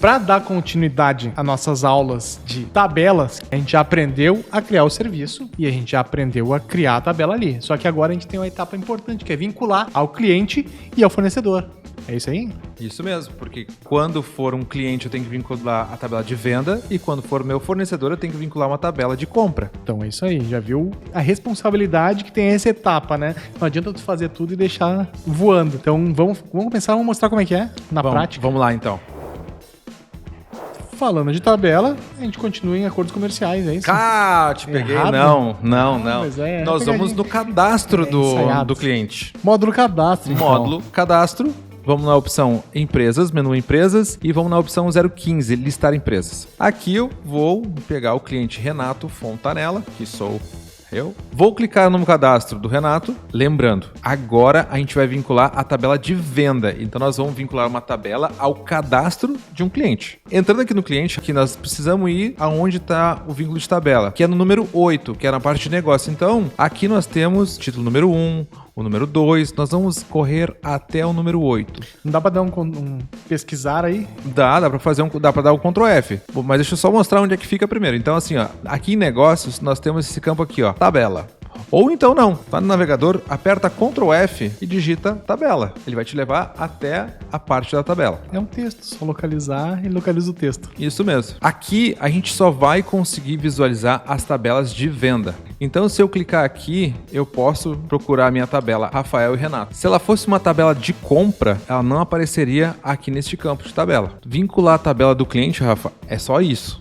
Para dar continuidade às nossas aulas de tabelas, a gente já aprendeu a criar o serviço e a gente já aprendeu a criar a tabela ali. Só que agora a gente tem uma etapa importante, que é vincular ao cliente e ao fornecedor. É isso aí? Isso mesmo, porque quando for um cliente eu tenho que vincular a tabela de venda e quando for meu fornecedor eu tenho que vincular uma tabela de compra. Então é isso aí, já viu a responsabilidade que tem essa etapa, né? Não adianta tu fazer tudo e deixar voando. Então vamos começar, vamos mostrar como é que é na prática. Vamos lá então. Falando de tabela, a gente continua em acordos comerciais, é isso? Te peguei. Errado? Não. Mas é Nós vamos no cadastro ensaiado. do cliente. Módulo cadastro. Então. Módulo cadastro. Vamos na opção Empresas, menu Empresas, e vamos na opção 015, Listar Empresas. Aqui eu vou pegar o cliente Renato Fontanella, que sou eu. Vou clicar no cadastro do Renato. Lembrando, agora a gente vai vincular a tabela de venda. Então nós vamos vincular uma tabela ao cadastro de um cliente. Entrando aqui no cliente, aqui nós precisamos ir aonde está o vínculo de tabela, que é no número 8, que é na parte de negócio. Então, aqui nós temos título número 1, o número 2, nós vamos correr até o número 8. Não dá pra dar um pesquisar aí? Dá pra dar o Ctrl F. Mas deixa eu só mostrar onde é que fica primeiro. Então assim, ó, aqui em negócios nós temos esse campo aqui, ó, tabela. Ou então não, tá no navegador, aperta Ctrl F e digita tabela. Ele vai te levar até a parte da tabela. É um texto, só localizar e localiza o texto. Isso mesmo. Aqui a gente só vai conseguir visualizar as tabelas de venda. Então se eu clicar aqui, eu posso procurar a minha tabela Rafael e Renato. Se ela fosse uma tabela de compra, ela não apareceria aqui neste campo de tabela. Vincular a tabela do cliente, Rafa, é só isso.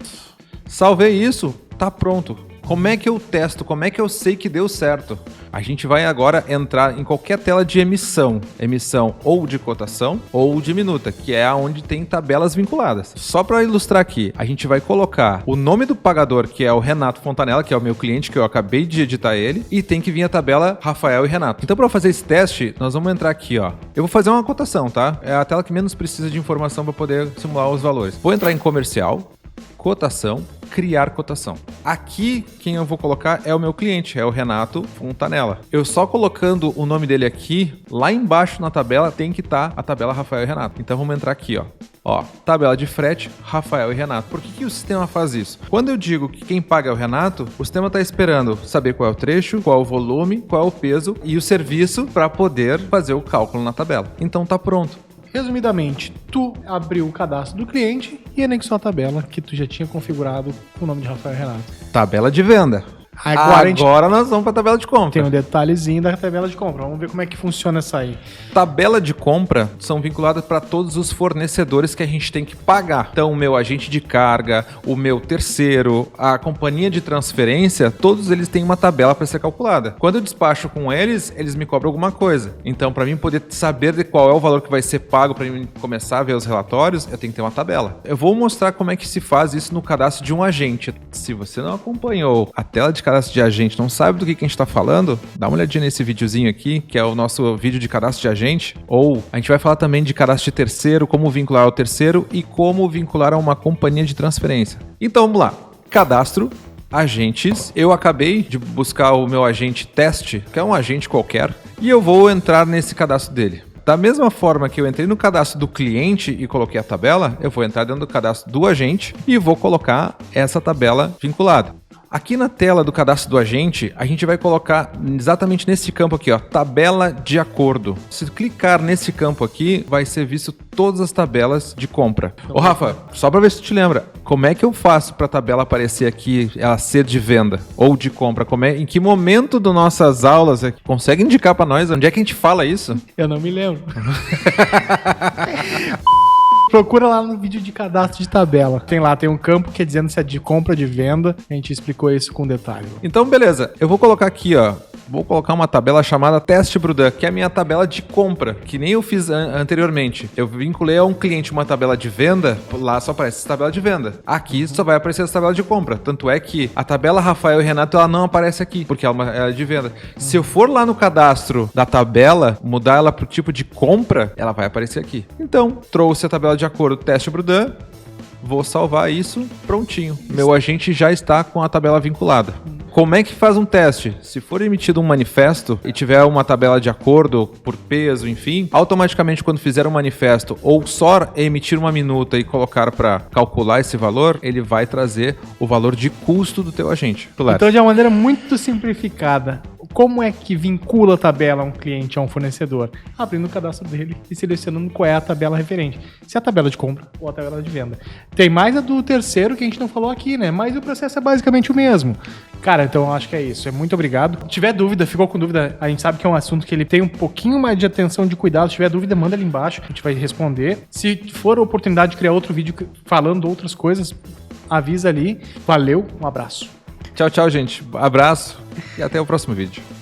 Salvei isso, tá pronto. Como é que eu testo? Como é que eu sei que deu certo? A gente vai agora entrar em qualquer tela de emissão. Emissão ou de cotação ou de minuta, que é onde tem tabelas vinculadas. Só para ilustrar aqui, a gente vai colocar o nome do pagador, que é o Renato Fontanella, que é o meu cliente, que eu acabei de editar ele, e tem que vir a tabela Rafael e Renato. Então, para fazer esse teste, nós vamos entrar aqui, ó. Eu vou fazer uma cotação, tá? É a tela que menos precisa de informação para poder simular os valores. Vou entrar em comercial, cotação, criar cotação. Aqui, quem eu vou colocar é o meu cliente, é o Renato Fontanella. Eu só colocando o nome dele aqui, lá embaixo na tabela, tem que estar a tabela Rafael e Renato. Então vamos entrar aqui, ó. Ó, tabela de frete, Rafael e Renato. Por que o sistema faz isso? Quando eu digo que quem paga é o Renato, o sistema está esperando saber qual é o trecho, qual é o volume, qual é o peso e o serviço para poder fazer o cálculo na tabela. Então tá pronto. Resumidamente, tu abriu o cadastro do cliente e anexou a tabela que tu já tinha configurado com o nome de Rafael e Renato. Tabela de venda. Agora nós vamos para a tabela de compra. Tem um detalhezinho da tabela de compra. Vamos ver como é que funciona essa aí. Tabela de compra são vinculadas para todos os fornecedores que a gente tem que pagar. Então, o meu agente de carga, o meu terceiro, a companhia de transferência, todos eles têm uma tabela para ser calculada. Quando eu despacho com eles, eles me cobram alguma coisa. Então, para mim poder saber de qual é o valor que vai ser pago para mim começar a ver os relatórios, eu tenho que ter uma tabela. Eu vou mostrar como é que se faz isso no cadastro de um agente. Se você não acompanhou a tela de cadastro de agente, não sabe do que a gente está falando, dá uma olhadinha nesse videozinho aqui, que é o nosso vídeo de cadastro de agente, ou a gente vai falar também de cadastro de terceiro, como vincular ao terceiro e como vincular a uma companhia de transferência. Então vamos lá, cadastro, agentes, eu acabei de buscar o meu agente teste, que é um agente qualquer, e eu vou entrar nesse cadastro dele. Da mesma forma que eu entrei no cadastro do cliente e coloquei a tabela, eu vou entrar dentro do cadastro do agente e vou colocar essa tabela vinculada. Aqui na tela do cadastro do agente, a gente vai colocar exatamente nesse campo aqui, ó, tabela de acordo. Se clicar nesse campo aqui, vai ser visto todas as tabelas de compra. Ô Rafa, só para ver se tu te lembra, como é que eu faço para a tabela aparecer aqui, ela ser de venda ou de compra? Em que momento das nossas aulas consegue indicar para nós onde é que a gente fala isso? Eu não me lembro. Procura lá no vídeo de cadastro de tabela. Tem um campo que é dizendo se é de compra ou de venda. A gente explicou isso com detalhe. Então, beleza. Eu vou colocar aqui, ó. Vou colocar uma tabela chamada Teste Brudan, que é a minha tabela de compra, que nem eu fiz anteriormente. Eu vinculei a um cliente uma tabela de venda, lá só aparece essa tabela de venda. Aqui só vai aparecer essa tabela de compra. Tanto é que a tabela Rafael e Renato, ela não aparece aqui, porque ela é de venda. Se eu for lá no cadastro da tabela, mudar ela pro tipo de compra, ela vai aparecer aqui. Então, trouxe a tabela de acordo Teste Brudan, vou salvar isso, prontinho. Meu agente já está com a tabela vinculada. Como é que faz um teste? Se for emitido um manifesto e tiver uma tabela de acordo por peso, enfim, automaticamente quando fizer um manifesto ou só emitir uma minuta e colocar para calcular esse valor, ele vai trazer o valor de custo do teu agente. Claro. Então, de uma maneira muito simplificada, como é que vincula a tabela a um cliente, a um fornecedor? Abrindo o cadastro dele e selecionando qual é a tabela referente. Se é a tabela de compra ou a tabela de venda. Tem mais a do terceiro que a gente não falou aqui, né? Mas o processo é basicamente o mesmo. Cara, então eu acho que é isso. Muito obrigado. Se tiver dúvida, ficou com dúvida, a gente sabe que é um assunto que ele tem um pouquinho mais de atenção, de cuidado. Se tiver dúvida, manda ali embaixo, a gente vai responder. Se for a oportunidade de criar outro vídeo falando outras coisas, avisa ali. Valeu, um abraço. Tchau, tchau, gente. Abraço e até o próximo vídeo.